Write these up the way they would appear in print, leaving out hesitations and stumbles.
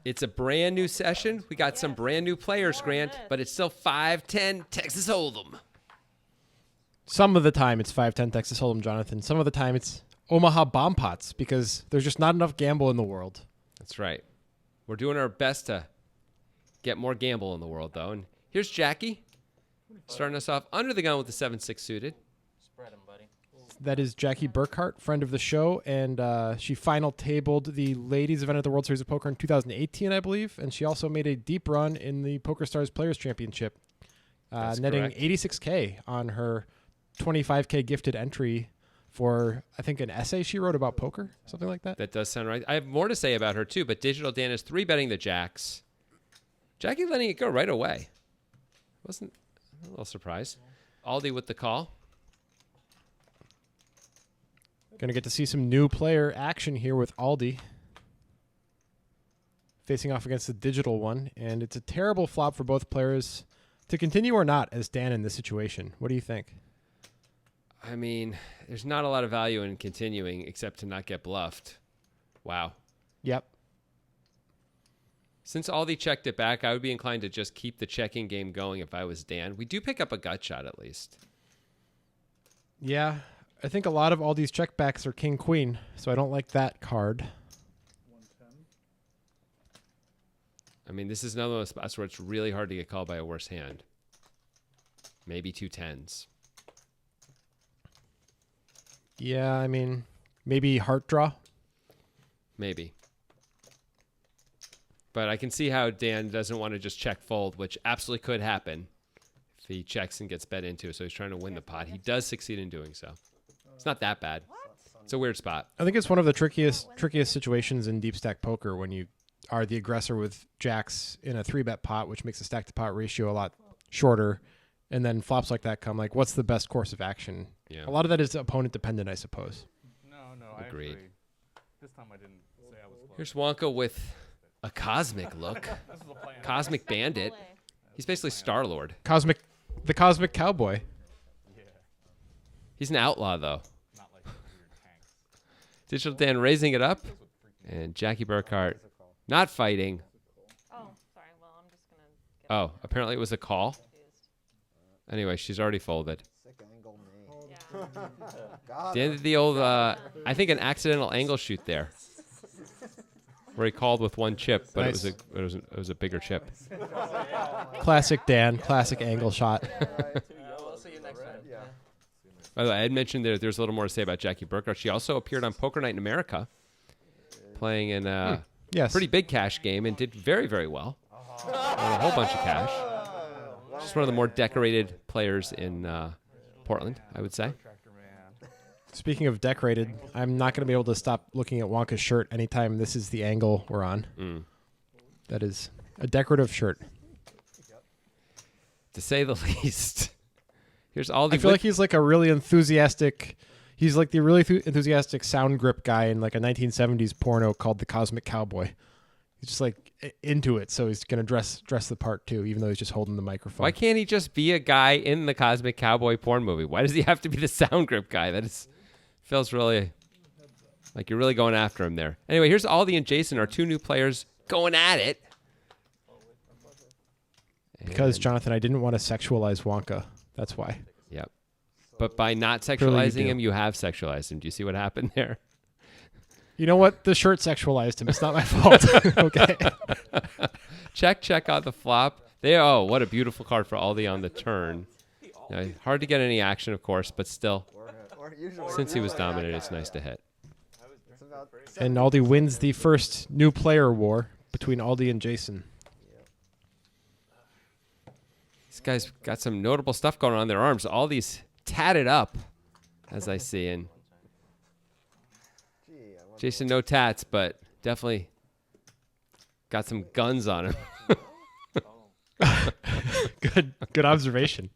It's a brand new session. We got some brand new players, Grant, but it's still 5-10 Texas Hold'em. Some of the time it's 5-10 Texas Hold'em, Jonathan. Some of the time it's Omaha Bomb Pots because there's just not enough gamble in the world. That's right. We're doing our best to get more gamble in the world, though. And here's Jackie starting us off under the gun with the 7-6 suited. Spread 'em, buddy. That is Jackie Burkhart, friend of the show, and she final tabled the ladies event at the World Series of Poker in 2018, I believe, and she also made a deep run in the PokerStars Players Championship, netting correct. $86K on her $25K gifted entry for, I think, an essay she wrote about poker, something like that. That does sound right. I have more to say about her, too, but Digital Dan is 3-betting the jacks. Jackie letting it go right away. Wasn't a little surprised. Aldi with the call. Going to get to see some new player action here with Aldi facing off against the digital one, and it's a terrible flop for both players to continue or not as Dan in this situation. What do you think? I mean, there's not a lot of value in continuing except to not get bluffed. Wow. Yep. Since Aldi checked it back, I would be inclined to just keep the checking game going if I was Dan. We do pick up a gut shot at least. Yeah, I think a lot of Aldi's checkbacks are king-queen, so I don't like that card. 110. I mean, this is another one of those spots where it's really hard to get called by a worse hand. Maybe 2 10s. Yeah, I mean, maybe heart draw. Maybe. But I can see how Dan doesn't want to just check fold, which absolutely could happen if he checks and gets bet into. So he's trying to win the pot. He does succeed in doing so. It's not that bad. It's a weird spot. I think it's one of the trickiest situations in deep stack poker when you are the aggressor with jacks in a 3-bet pot, which makes the stack to pot ratio a lot shorter. And then flops like that come, like, what's the best course of action? Yeah. A lot of that is opponent dependent, I suppose. No, Agreed. I agree. This time I didn't say I was close. Here's Wonka with a cosmic look. This is the plan. Cosmic Bandit. He's basically Star-Lord. The Cosmic Cowboy. Yeah, He's an outlaw, though. not like weird tanks. Digital Dan raising it up. And Jackie Burkhart not fighting. Oh, sorry. Well, I'm just going to get Oh, apparently it was a call. confused. Anyway, she's already folded. Sick angle name. Yeah. Did the old, I think an accidental angle shoot there. Where he called with one chip, but Nice. it was a bigger chip. Classic Dan. Classic angle shot. We'll see you next time. Yeah. By the way, I had mentioned there's a little more to say about Jackie Burkhart. She also appeared on Poker Night in America, playing in a Yes. pretty big cash game and did very, very well. Won a whole bunch of cash. Just one of the more decorated players in Portland, I would say. Tractor man. Speaking of decorated, I'm not going to be able to stop looking at Wonka's shirt anytime this is the angle we're on. Mm. That is a decorative shirt. To say the least. Here's all the. I feel like he's like a really enthusiastic. He's like the really enthusiastic sound grip guy in like a 1970s porno called The Cosmic Cowboy. He's just like into it, so he's gonna dress the part too, even though he's just holding the microphone. Why can't he just be a guy in the Cosmic Cowboy porn movie? Why does he have to be the sound grip guy? That is feels really like you're really going after him there. Anyway, here's Aldi and Jason, our 2 new players, going at it. Because And- Jonathan, I didn't want to sexualize Wonka. That's why. Yep. But by not Clearly you sexualizing do. him, you have sexualized him. Do you see what happened there? You know what? The shirt sexualized him. It's not my fault. Okay. Check on the flop. What a beautiful card for Aldi on the turn. Hard to get any action, of course, but still, Or usually, since he was dominant, it's nice to hit. It's about And Aldi wins the first new player war between Aldi and Jason. These guys got some notable stuff going on in their arms. Aldi's tatted up, as I see, and gee, I wonder Jason no tats, but definitely got some guns on him. Good observation.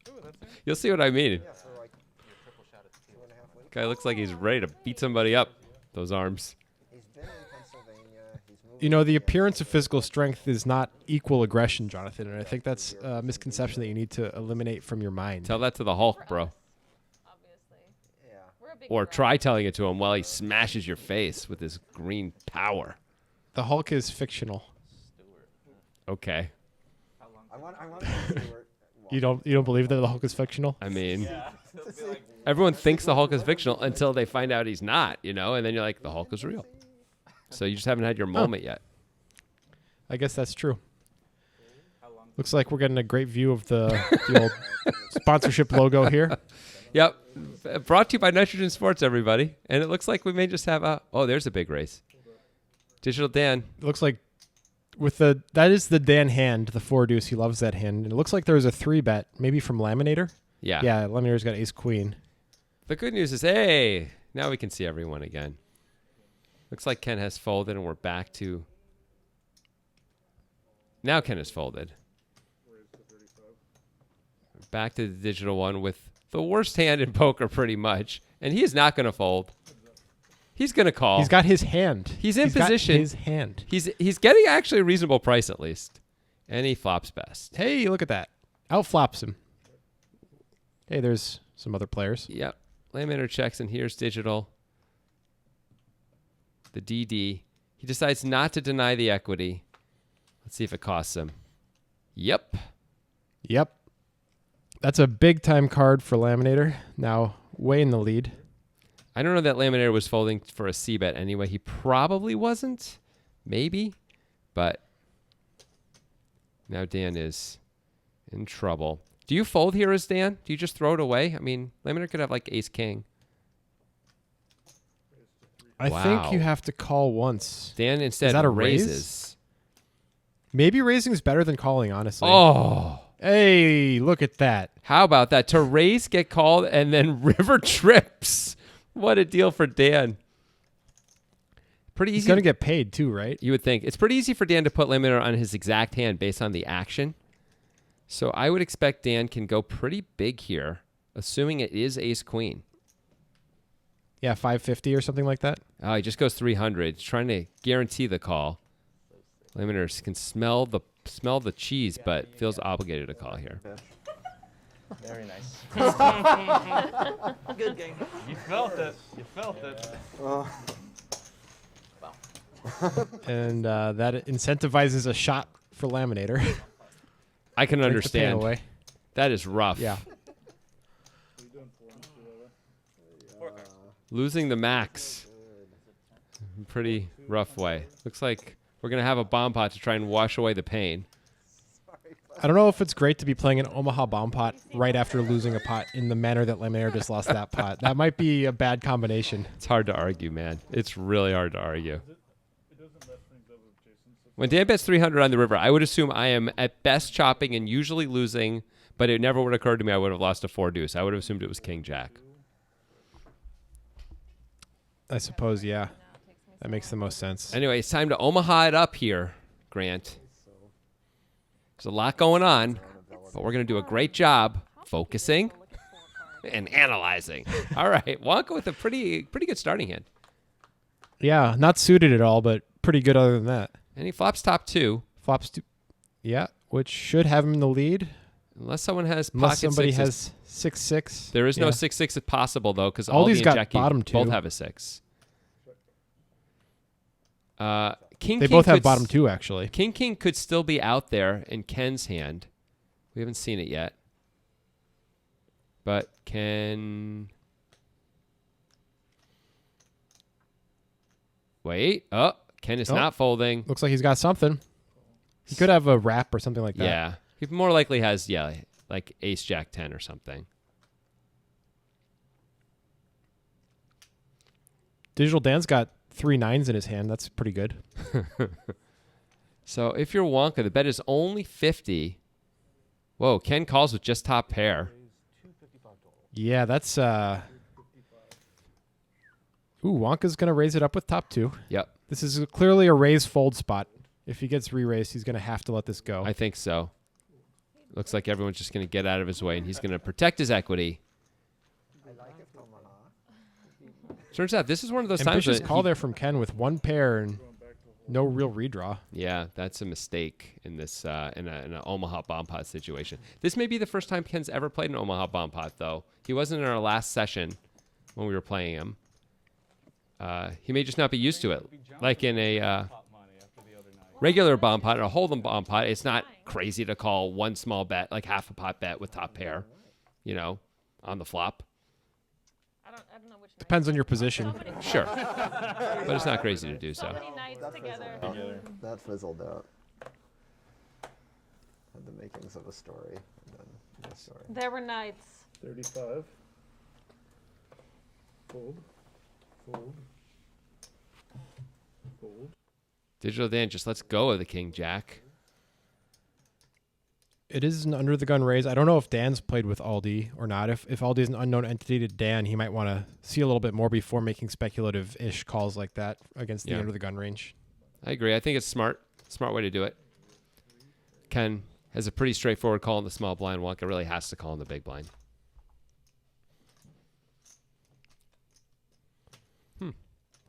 You'll see what I mean. yeah, for like 2.5 weeks. Guy looks like he's ready to beat somebody up. Those arms. He's been in Pennsylvania. He's moved You know, the appearance of physical strength is not equal aggression, Jonathan, and I think that's a misconception that you need to eliminate from your mind. Tell that to the Hulk, bro. Obviously. Yeah. We're a or try telling it to him while he smashes your face with his green power. The Hulk is fictional. Okay. I want Stewart. You don't believe that the Hulk is fictional? I mean, everyone thinks the Hulk is fictional until they find out he's not, and then you're like, the Hulk is real. So you just haven't had your moment yet. I guess that's true. Looks like we're getting a great view of the old sponsorship logo here. Yep. Brought to you by Nitrogen Sports, everybody. And it looks like we may just have there's a big race. Digital Dan. It looks like that is the Dan hand, the 4 deuce. He loves that hand. And it looks like there was a 3-bet, maybe from Laminator. Yeah. Yeah, Laminator's got ace queen. The good news is, hey, now we can see everyone again. Looks like Ken has folded, and we're back to... Now Ken has folded. Back to the digital one with the worst hand in poker, pretty much. And he is not going to fold. He's going to call. He's got his hand. He's in position. Got his hand. He's getting actually a reasonable price at least. And he flops best. Hey, look at that. Outflops him. Hey, there's some other players. Yep. Laminator checks, and here's digital. The DD. He decides not to deny the equity. Let's see if it costs him. Yep. Yep. That's a big time card for Laminator. Now way in the lead. I don't know that Laminator was folding for a C-bet anyway. He probably wasn't. Maybe. But now Dan is in trouble. Do you fold here as Dan? Do you just throw it away? I mean, Laminator could have like ace-king. I think you have to call once. Dan instead Is that a raises. Maybe raising is better than calling, honestly. Oh. Hey, look at that. How about that? To raise, get called, and then river trips. What a deal for Dan. Pretty easy. He's going to get paid too, right? You would think. It's pretty easy for Dan to put Laminator on his exact hand based on the action. So I would expect Dan can go pretty big here, assuming it is ace-queen. Yeah, 550 or something like that. Oh, he just goes 300. He's trying to guarantee the call. Laminator can smell the cheese, but feels obligated to call here. Very nice. Good game. You felt it. You felt it. And that incentivizes a shot for Laminator. I can Take the pain understand. away. That is rough. Yeah. Losing the max. Pretty rough way. Looks like we're going to have a bomb pot to try and wash away the pain. I don't know if it's great to be playing an Omaha bomb pot right after losing a pot in the manner that Laminator just lost that pot. That might be a bad combination. It's hard to argue, man. It's really hard to argue. When Dan bets 300 on the river, I would assume I am at best chopping and usually losing, but it never would have occurred to me I would have lost a 4 deuce. I would have assumed it was king jack. I suppose, yeah. That makes the most sense. Anyway, it's time to Omaha it up here, Grant. There's a lot going on, but we're going to do a great job focusing and analyzing. All right, Wonka with a pretty good starting hand. Yeah, not suited at all, but pretty good other than that. And he flops top 2. Flops to, yeah, which should have him in the lead. Unless someone has Unless pocket somebody sixes. has 6-6. There is no Yeah. 6-6 possible, though, because All all these the got and Jackie bottom both 2. have a 6. King They King both have could bottom 2, actually. King could still be out there in Ken's hand. We haven't seen it yet. But Ken... Wait. Oh, Ken is not folding. Looks like he's got something. He could have a wrap or something like that. Yeah. He more likely has, like ace jack 10 or something. Digital Dan's got 3 9s in his hand. That's pretty good. So if you're Wonka, the bet is only 50. Whoa, Ken calls with just top pair. Yeah, that's... Ooh, Wonka's going to raise it up with top 2. Yep, This is clearly a raise fold spot. If he gets re-raised, he's going to have to let this go. I think so. Looks like everyone's just going to get out of his way, and he's going to protect his equity. Turns out this is one of those Ambitious times that call there from Ken with 1 pair and no real redraw. Yeah, that's a mistake in this in an Omaha bomb pot situation. This may be the first time Ken's ever played an Omaha bomb pot, though. He wasn't in our last session when we were playing him. He may just not be used to it. Like in a regular bomb pot or a hold'em bomb pot, it's not crazy to call one small bet, like half a pot bet with top pair, you know, on the flop. I don't know which. Depends on your position. Sure. But it's not crazy to do So so. many nights together. That fizzled out. Had the makings of a story. And then the story. There were nights. 35. Fold. Fold. Fold. Digital Dan just lets go of the king jack. It is an under the gun raise. I don't know if Dan's played with Aldi or not. If Aldi is an unknown entity to Dan, he might want to see a little bit more before making speculative-ish calls like that against the Yeah. under the gun range. I agree. I think it's smart way to do it. Ken has a pretty straightforward call in the small blind. Wonka really has to call in the big blind.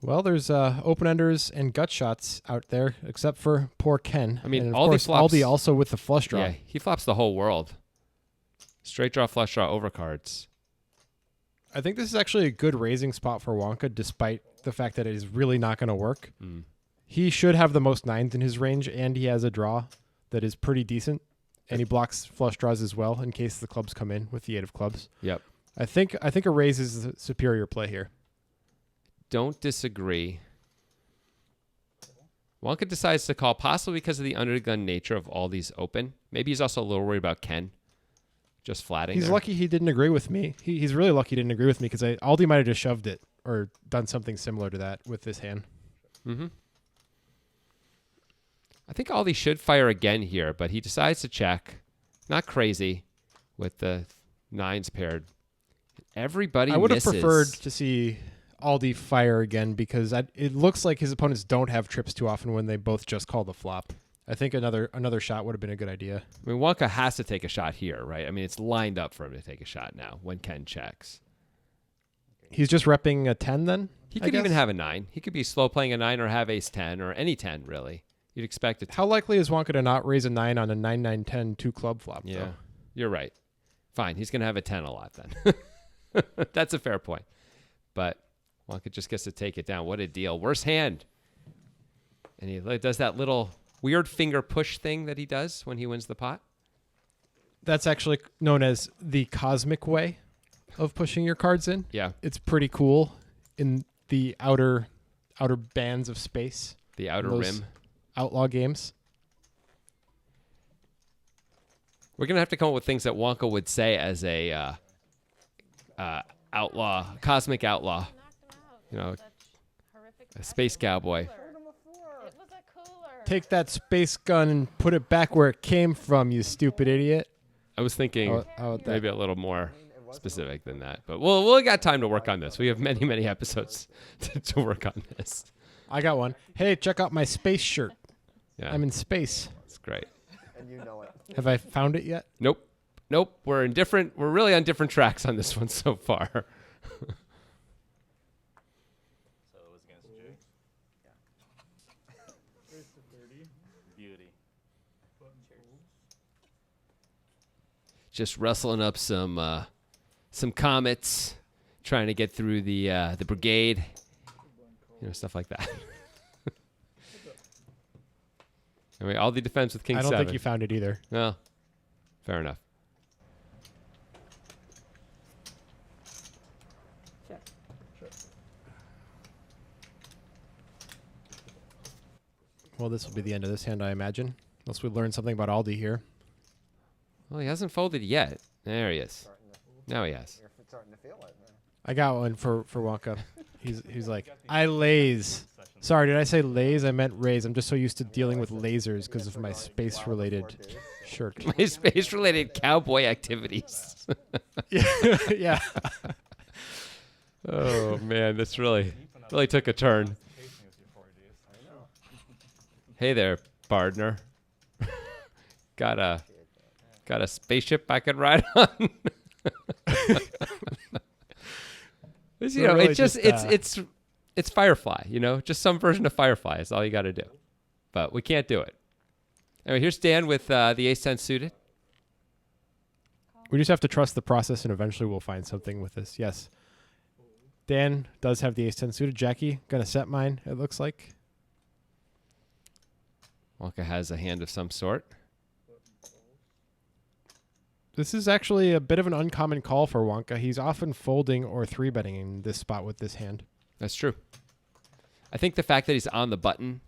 Well, there's open-enders and gut shots out there, except for poor Ken. I mean, and of Aldi course, flops- Aldi also with the flush draw. Yeah, he flops the whole world. Straight draw, flush draw, overcards. I think this is actually a good raising spot for Wonka, despite the fact that it is really not going to work. Mm. He should have the most nines in his range, and he has a draw that is pretty decent, and he blocks flush draws as well in case the clubs come in with the 8 of clubs. Yep. I think a raise is the superior play here. Don't disagree. Wonka decides to call, possibly because of the undergun nature of all these open. Maybe he's also a little worried about Ken just flatting. He's there. lucky he didn't agree with me. He's really lucky he didn't agree with me because Aldi might have just shoved it or done something similar to that with this hand. Mm-hmm. I think Aldi should fire again here, but he decides to check. Not crazy with the nines paired. Everybody I would have misses. preferred to see Aldi fire again because it looks like his opponents don't have trips too often when they both just call the flop. I think another shot would have been a good idea. I mean, Wonka has to take a shot here, right? I mean, it's lined up for him to take a shot now when Ken checks. He's just repping a 10 then? He I could even guess? have a 9. He could be slow playing a 9 or have ace 10 or any 10, really. You'd expect it to. How likely is Wonka to not raise a 9 on a 9-9-10 two club flop? Yeah, though? you're right. Fine, he's going to have a 10 a lot then. That's a fair point. But Wonka just gets to take it down. What a deal. Worst hand. And he does that little weird finger push thing that he does when he wins the pot. That's actually known as the cosmic way of pushing your cards in. Yeah, It's pretty cool in the outer bands of space. the outer Those rim. Outlaw games. We're going to have to come up with things that Wonka would say as a outlaw, cosmic outlaw, you know, a space cowboy. It was a cooler. Take that space gun and put it back where it came from, you stupid idiot. I was thinking How about that? maybe a little more specific than that, but we'll got time to work on this. We have many episodes to work on this. I got one. Hey, check out my space shirt. Yeah, I'm in space. it's great. And you know it. Have I found it yet? Nope. We're really on different tracks on this one so far. So it was against Jake? Beauty. Just rustling up some comets, trying to get through the brigade, stuff like that. I mean, all the defense with King I don't 7. think you found it either. Well, fair enough. Well, this will be the end of this hand, I imagine. Unless we learn something about Aldi here. Well, he hasn't folded yet. There he is. Starting to, Now he has. you're starting to feel it. Man. I got one for Wonka. He's like, I lays. Sorry, did I say lays? I meant raise. I'm just so used to dealing with lasers because of my space-related shirt. My space-related cowboy activities. Yeah. Oh man, this really took a turn. Hey there, partner. got a spaceship I could ride on. It's, We're really it's Firefly, just some version of Firefly is all you got to do. But we can't do it. Anyway, here's Dan with the ace-10 suited. We just have to trust the process, and eventually we'll find something with this. Yes. Dan does have the ace-10 suited. Jackie going to set mine, it looks like. Wonka has a hand of some sort. This is actually a bit of an uncommon call for Wonka. He's often folding or 3-betting in this spot with this hand. That's true. I think the fact that he's on the button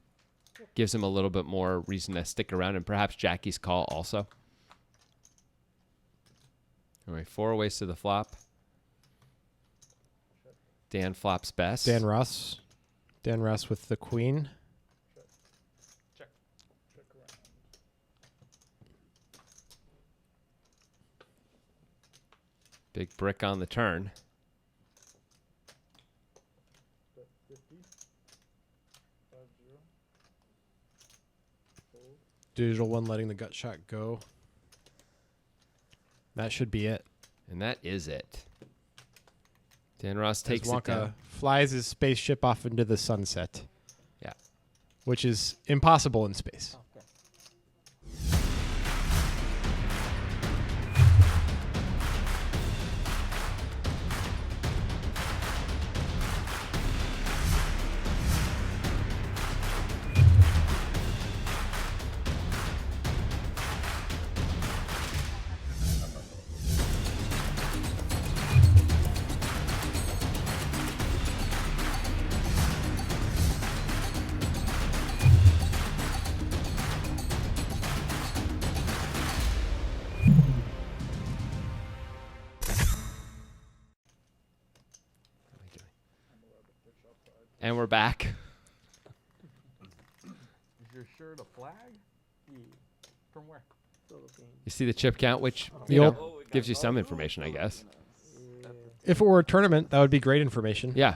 gives him a little bit more reason to stick around, and perhaps Jackie's call also. All right, 4 ways to the flop. Dan flops best. Dan Ross with the queen. Check. Check around. Big brick on the turn. Bet 50. 5-0. Fold. Digital one letting the gut shot go. That should be it. And that is it. Dan Ross As takes it Wonka down. flies his spaceship off into the sunset. Yeah. Which is impossible in space. And we're back. Is your shirt a flag? From where? You see the chip count, which The you old- know, gives you some information, I guess. If it were a tournament, that would be great information. Yeah.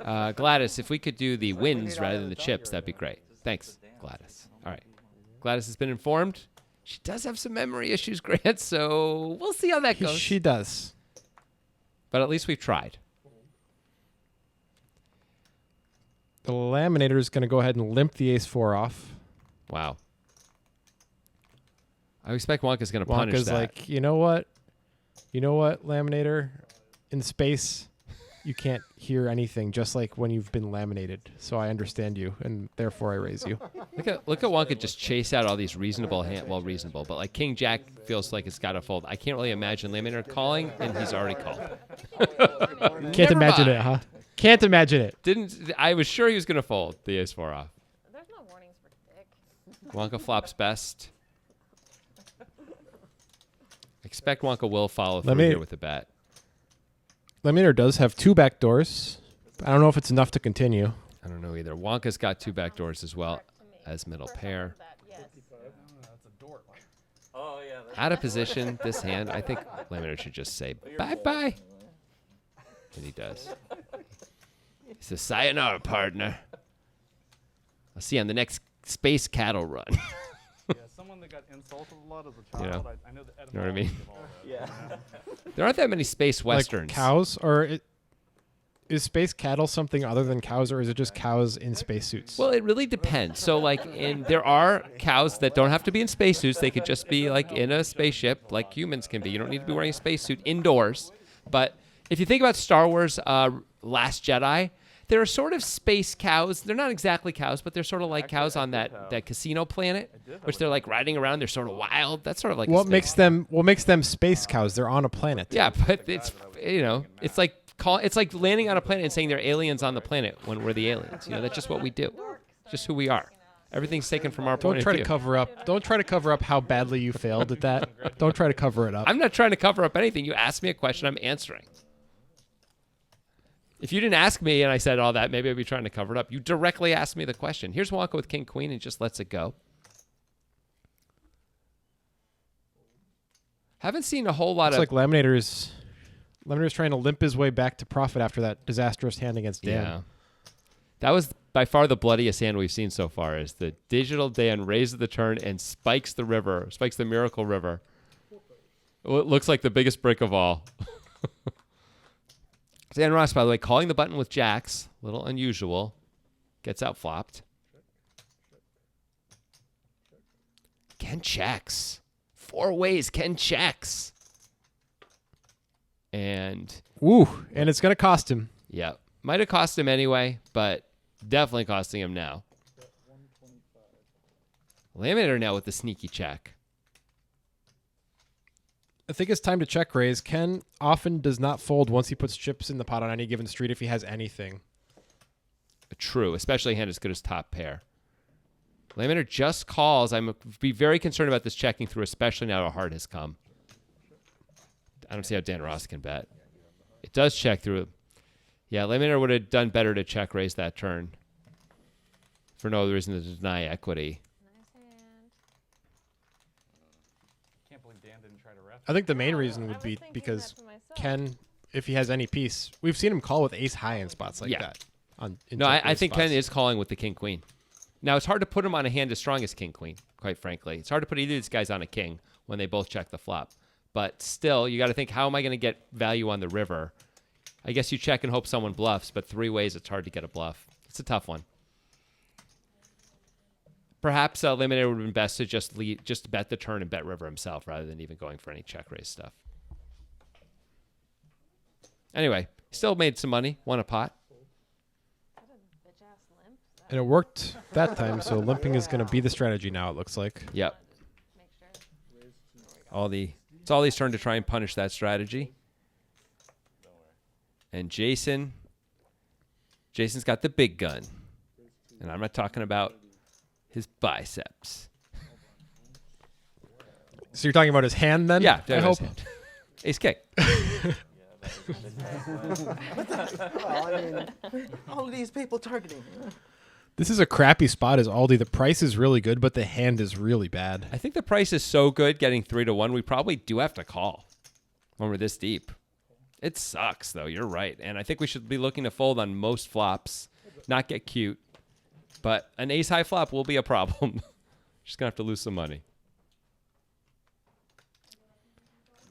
Gladys, if we could do the wins rather than the chips, that'd be great. Thanks, Gladys. All right. Gladys has been informed. She does have some memory issues, Grant, so we'll see how that goes. She does. But at least we've tried. The laminator is going to go ahead and limp the ace-4 off. Wow. I expect Wonka's going to punish Wonka's that. like, you know what? You know what, laminator? In space, you can't hear anything, just like when you've been laminated. So I understand you, and therefore I raise you. Look at Wonka just chase out all these reasonable reasonable, but like King Jack feels like it's got to fold. I can't really imagine Laminator calling, and he's already called. Can't Never imagine mind. it, huh? Can't imagine it. I was sure he was going to fold the ace-4 off. There's no warnings for Dick. Wonka flops best. Expect Wonka will follow through here with the bet. Laminator does have 2 back doors. I don't know if it's enough to continue. I don't know either. Wonka's got 2 back doors as well as middle pair. Yes. That's a dork. Oh, yeah. Out of position, this hand. I think Laminator should just say bye-bye. And he does. He says, sayonara, partner. I'll see you on the next space cattle run. Yeah, someone that got insulted a lot as a child. You know? I know the Know what I mean? etymology of all that. Yeah. There aren't that many space westerns. Like cows? Or is space cattle something other than cows, or is it just cows in spacesuits? Well, it really depends. So, like, there are cows that don't have to be in spacesuits. They could just be, like, in a spaceship, like humans can be. You don't need to be wearing a spacesuit indoors. But if you think about Star Wars Last Jedi, there are sort of space cows. They're not exactly cows, but they're sort of like cows on that casino planet, which they're, like, riding around. They're sort of wild. That's sort of like a What space makes them space cows? They're on a planet. Yeah, but it's, it's like landing on a planet and saying they're aliens on the planet when we're the aliens. You know, that's just what we do. Just who we are. Everything's taken from our point Don't of try view. to cover up. Don't try to cover up how badly you failed at that. Don't try to cover it up. I'm not trying to cover up anything. You asked me a question, I'm answering. If you didn't ask me and I said all that, maybe I'd be trying to cover it up. You directly asked me the question. Here's Wonka with King Queen and just lets it go. Haven't seen a whole lot It's of like Laminator's trying to limp his way back to profit after that disastrous hand against Dan. Yeah. That was by far the bloodiest hand we've seen so far, is the digital Dan raises the turn and spikes the Miracle River. Well, it looks like the biggest brick of all. Dan Ross, by the way, calling the button with jacks, a little unusual. Gets out flopped. Ken checks. 4 ways, Ken checks. And Woo, and it's going to cost him. yeah, might have cost him anyway, but definitely costing him now. Laminator now with the sneaky check. I think it's time to check raise. Ken often does not fold once he puts chips in the pot on any given street if he has anything. True, especially a hand as good as top pair. Laminator just calls. I'm be very concerned about this checking through, especially now a heart has come. I don't see how Dan Ross can bet. It does check through. Yeah, Laminator would have done better to check raise that turn. For no other reason than to deny equity. Nice hand. Can't believe Dan didn't try to ref. I think the main reason I would was be thinking because that to myself. Ken, if he has any piece, we've seen him call with ace high in spots like Yeah. that. In No, check I raise think spots. Ken is calling with the king queen. Now it's hard to put him on a hand as strong as king queen. Quite frankly, it's hard to put either of these guys on a king when they both check the flop. But still, you got to think, how am I going to get value on the river? I guess you check and hope someone bluffs, but three ways it's hard to get a bluff. It's a tough one. Perhaps Laminator would have been best to just bet the turn and bet river himself rather than even going for any check raise stuff. Anyway, still made some money, won a pot. What a bitch ass limp. Is that And it worked that time, so limping is going to be the strategy now, it looks like. Yep. make sure. It's Ollie's turn to try and punish that strategy. And Jason's got the big gun. And I'm not talking about his biceps. So you're talking about his hand then? Yeah, I hope. Ace king. Well, I mean, all of these people targeting. This is a crappy spot as Aldi. The price is really good, but the hand is really bad. I think the price is so good getting 3-1, we probably do have to call when we're this deep. It sucks, though. You're right. And I think we should be looking to fold on most flops, not get cute. But an ace-high flop will be a problem. Just going to have to lose some money.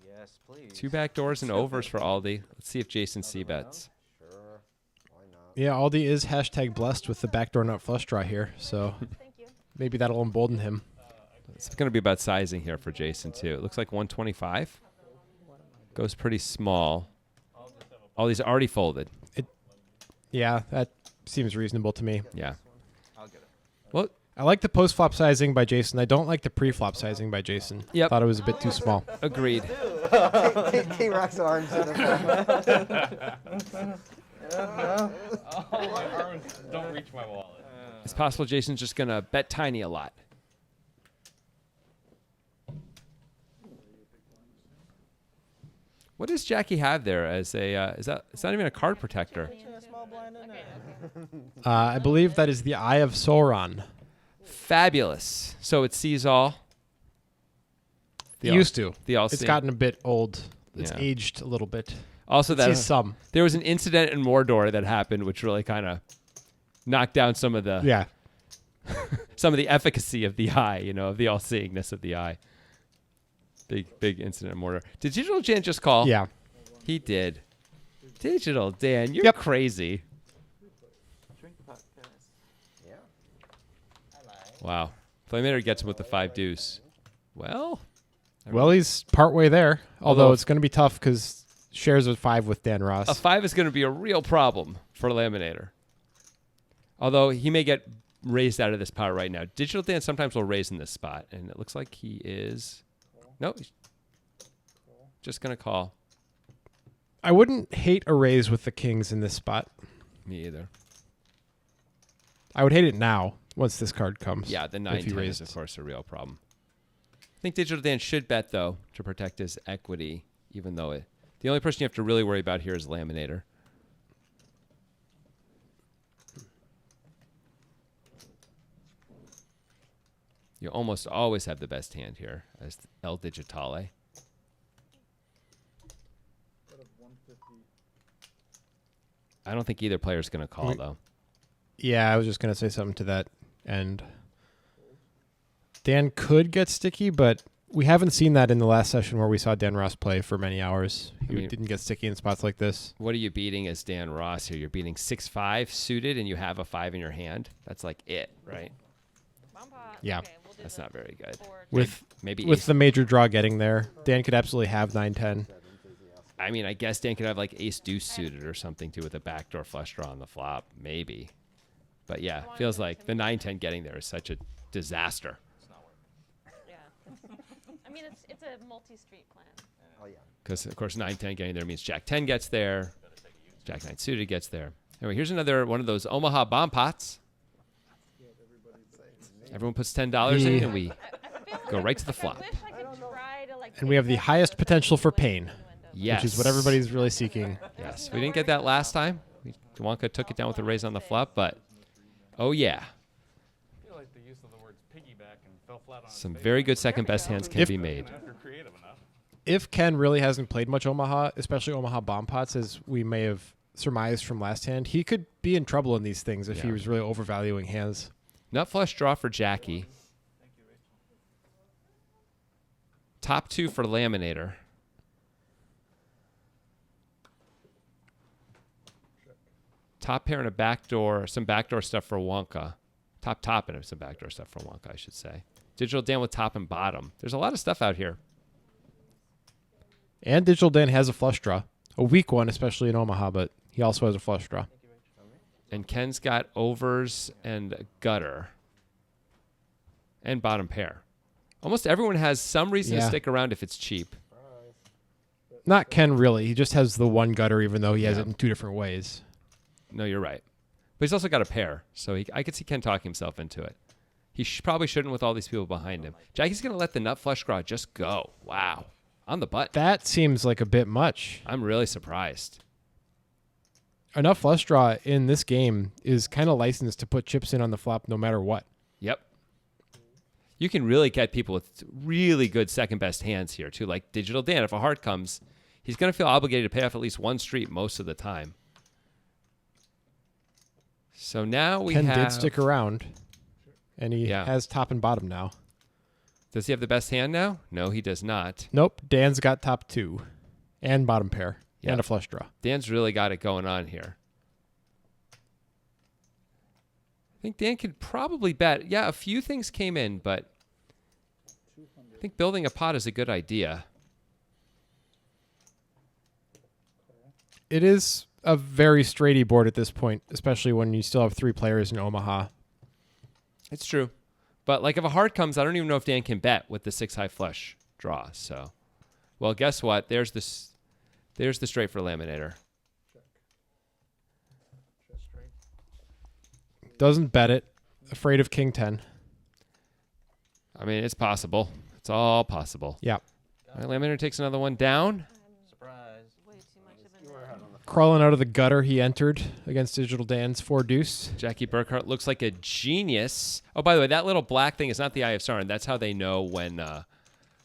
Yes, please. 2 back doors and overs for Aldi. Let's see if Jason c-bets. Sure. Why not? Yeah, Aldi is hashtag blessed with the backdoor nut flush draw here, so Thank you. maybe that'll embolden him. It's going to be about sizing here for Jason, too. It looks like 125. Goes pretty small. Aldi's already folded. Yeah, that seems reasonable to me. Yeah. I'll get it. Well, I like the post-flop sizing by Jason. I don't like the pre-flop sizing by Jason. Yep. Thought it was a bit too small. agreed. T-Rex arms in the Oh, my arms don't reach my wallet. It's possible Jason's just going to bet tiny a lot. What does Jackie have there as a, it's not even a card protector. I believe that is the Eye of Sauron. Fabulous. So it sees all. It used to. The all It's seeing. gotten a bit old. It's Yeah. aged a little bit. Also, It that sees some. there was an incident in Mordor that happened, which really kind of knocked down some of the Yeah. some of the efficacy of the eye, of the all-seeingness of the eye. Big incident in Mordor. Did Digital Dan just call? Yeah. He did. Digital Dan, you're Yep. crazy. Yeah. Wow. Flaminator gets him with the 5 deuce. Well, Well, he's partway there, although Although- it's going to be tough because shares of 5 with Dan Ross. a 5 is going to be a real problem for Laminator. Although he may get raised out of this pot right now. Digital Dan sometimes will raise in this spot, and it looks like he is. No, he's just going to call. I wouldn't hate a raise with the kings in this spot. Me either. I would hate it now once this card comes. Yeah, the if 9 he 10 raised. is, of course, a real problem. I think Digital Dan should bet, though, to protect his equity, even though the only person you have to really worry about here is Laminator. You almost always have the best hand here as El Digitale. I don't think either player's going to call, Wait. though. Yeah, I was just going to say something to that end. Dan could get sticky, but we haven't seen that in the last session where we saw Dan Ross play for many hours. He I mean- didn't get sticky in spots like this. What are you beating as Dan Ross here? You're beating 6-5 suited and you have a 5 in your hand. That's like it, right? Bomb pot. Yeah. Okay, we'll do That's the not very good. board. With Maybe with ace. the major draw getting there, Dan could absolutely have 9-10. I mean, I guess Dan could have like ace deuce suited or something too with a backdoor flush draw on the flop, maybe. But yeah, feels like the 9-10 getting there is such a disaster. Yeah. I mean, it's a multi-street plan. Oh yeah. Because, of course, 9-10 getting there means Jack 10 gets there. Jack 9 suited gets there. Anyway, here's another one of those Omaha bomb pots. Everyone puts $10 in, and we go right to the flop. I wish I could try to like. And we have the highest potential for pain, Yes. which is what everybody's really seeking. Yes. We didn't get that last time. Wonka took it down with a raise on the flop, but oh, yeah. I feel like the use of the words piggyback and fell flat on its Some face. very good second best hands can be made. If you're creative enough. If Ken really hasn't played much Omaha, especially Omaha bomb pots, as we may have surmised from last hand, he could be in trouble in these things if he Yeah. was really overvaluing hands. Nut flush draw for Jackie. Top 2 for Laminator. Top pair and a backdoor, some backdoor stuff for Wonka. Top and some backdoor stuff for Wonka, I should say. Digital Dan with top and bottom. There's a lot of stuff out here. And Digital Dan has a flush draw. A weak one, especially in Omaha, but he also has a flush draw. And Ken's got overs and a gutter. And bottom pair. Almost everyone has some reason to Yeah. stick around if it's cheap. Not Ken, really. He just has the one gutter, even though he has Yeah. it in 2 different ways. No, you're right. But he's also got a pair, so I could see Ken talking himself into it. He probably shouldn't with all these people behind him. Jackie's going to let the nut flush draw just go. Wow. On the button. That seems like a bit much. I'm really surprised. Enough flush draw in this game is kind of licensed to put chips in on the flop no matter what. Yep. You can really get people with really good second best hands here, too. Like Digital Dan, if a heart comes, he's going to feel obligated to pay off at least one street most of the time. So now we Ken have... did stick around, and he Yeah. has top and bottom now. Does he have the best hand now? No, he does not. Nope, Dan's got top 2 and bottom pair Yeah. and a flush draw. Dan's really got it going on here. I think Dan could probably bet. Yeah, a few things came in, but I think building a pot is a good idea. It is a very straighty board at this point, especially when you still have 3 players in Omaha. It's true. But like if a heart comes, I don't even know if Dan can bet with the 6 high flush draw. So, well, guess what? There's the straight for Laminator. Doesn't bet it. Afraid of king 10. I mean, it's possible. It's all possible. Yeah. All right, Laminator takes another one down. Surprise. Way too much of an. Crawling out of the gutter he entered against Digital Dan's 4 deuce. Jackie Burkhart looks like a genius. Oh, by the way, that little black thing is not the Eye of Sauron. That's how they know when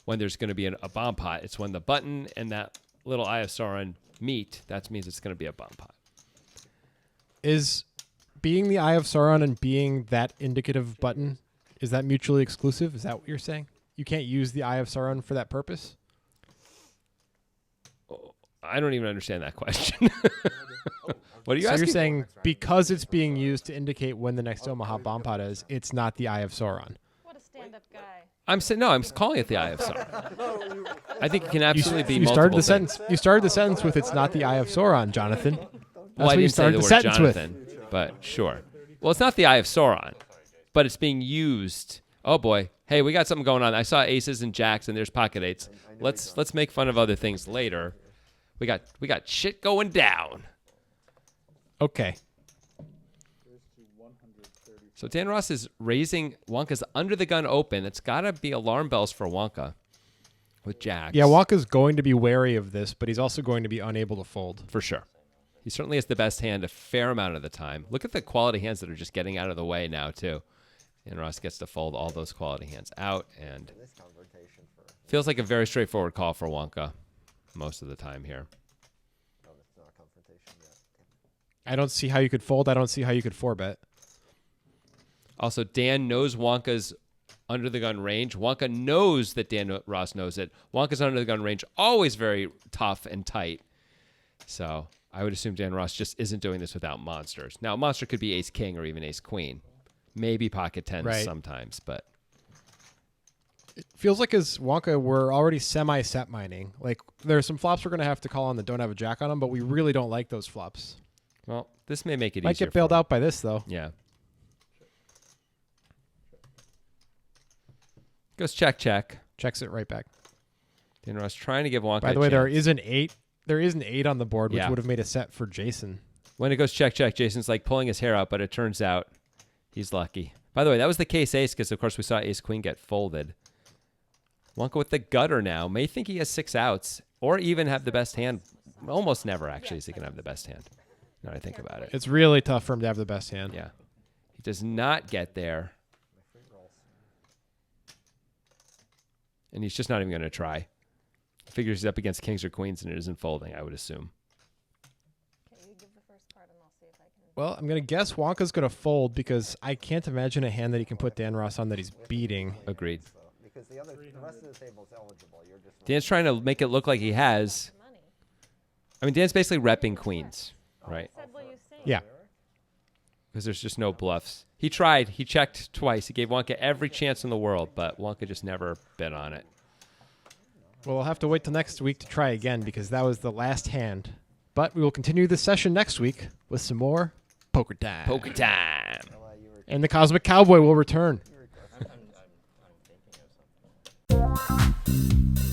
there's going to be a bomb pot. It's when the button and that little Eye of Sauron meet. That means it's going to be a bomb pot. Is being the Eye of Sauron and being that indicative button, is that mutually exclusive? Is that what you're saying? You can't use the Eye of Sauron for that purpose? I don't even understand that question. What are you So asking? you're saying because it's being used to indicate when the next Omaha bomb pot is, it's not the Eye of Sauron. What a stand-up guy. I'm saying no. I'm calling it the Eye of Sauron. I think it can absolutely be You multiple started the things. sentence. You started the sentence with "It's not the Eye of Sauron," Jonathan. That's Well, I what you didn't say started the the word sentence with. Jonathan, but sure. Well, it's not the Eye of Sauron, but it's being used. Oh boy, hey, we got something going on. I saw aces and jacks, and there's pocket eights. Let's make fun of other things later. We got shit going down. Okay. So Dan Ross is raising Wonka's under the gun open. It's got to be alarm bells for Wonka with jacks. Yeah, Wonka's going to be wary of this, but he's also going to be unable to fold. For sure. He certainly has the best hand a fair amount of the time. Look at the quality hands that are just getting out of the way now, too. And Ross gets to fold all those quality hands out, and feels like a very straightforward call for Wonka most of the time here. I don't see how you could fold. I don't see how you could 4-bet. Also, Dan knows Wonka's under the gun range. Wonka knows that Dan Ross knows it. Wonka's under the gun range, always very tough and tight. So I would assume Dan Ross just isn't doing this without monsters. Now, a monster could be ace king or even ace queen. Maybe pocket tens Right. sometimes, but Feels like as Wonka, we're already semi-set mining. Like, there are some flops we're going to have to call on that don't have a jack on them, but we really don't like those flops. Well, this may make it Might easier. get bailed out by this, though. Yeah. Goes check, check. Checks it right back. Dan Ross trying to give Wonka By the a way, there chance. is an 8. There is an 8 on the board, which Yeah. would have made a set for Jason. When it goes check, check, Jason's like pulling his hair out, but it turns out he's lucky. By the way, that was the case ace because, of course, we saw ace queen get folded. Wonka with the gutter now. May think he has 6 outs or even have the best hand. Almost never, actually, is he going to have the best hand. Now that I think about it. It's really tough for him to have the best hand. Yeah. He does not get there. And he's just not even going to try. Figures he's up against kings or queens and it isn't folding, I would assume. Okay, you give the first card and I'll see if I can. Well, I'm going to guess Wonka's going to fold because I can't imagine a hand that he can put Dan Ross on that he's beating. Agreed. Because the rest of the table's eligible. You're just Dan's trying to make it look like he has. Money. I mean, Dan's basically repping queens, right? Said, will you sing? Yeah. Because there's just no bluffs. He tried. He checked twice. He gave Wonka every chance in the world, but Wonka just never bid on it. Well, we'll have to wait till next week to try again because that was the last hand. But we will continue the session next week with some more poker time. Poker time. And the Cosmic Cowboy will return. I'm thinking of something.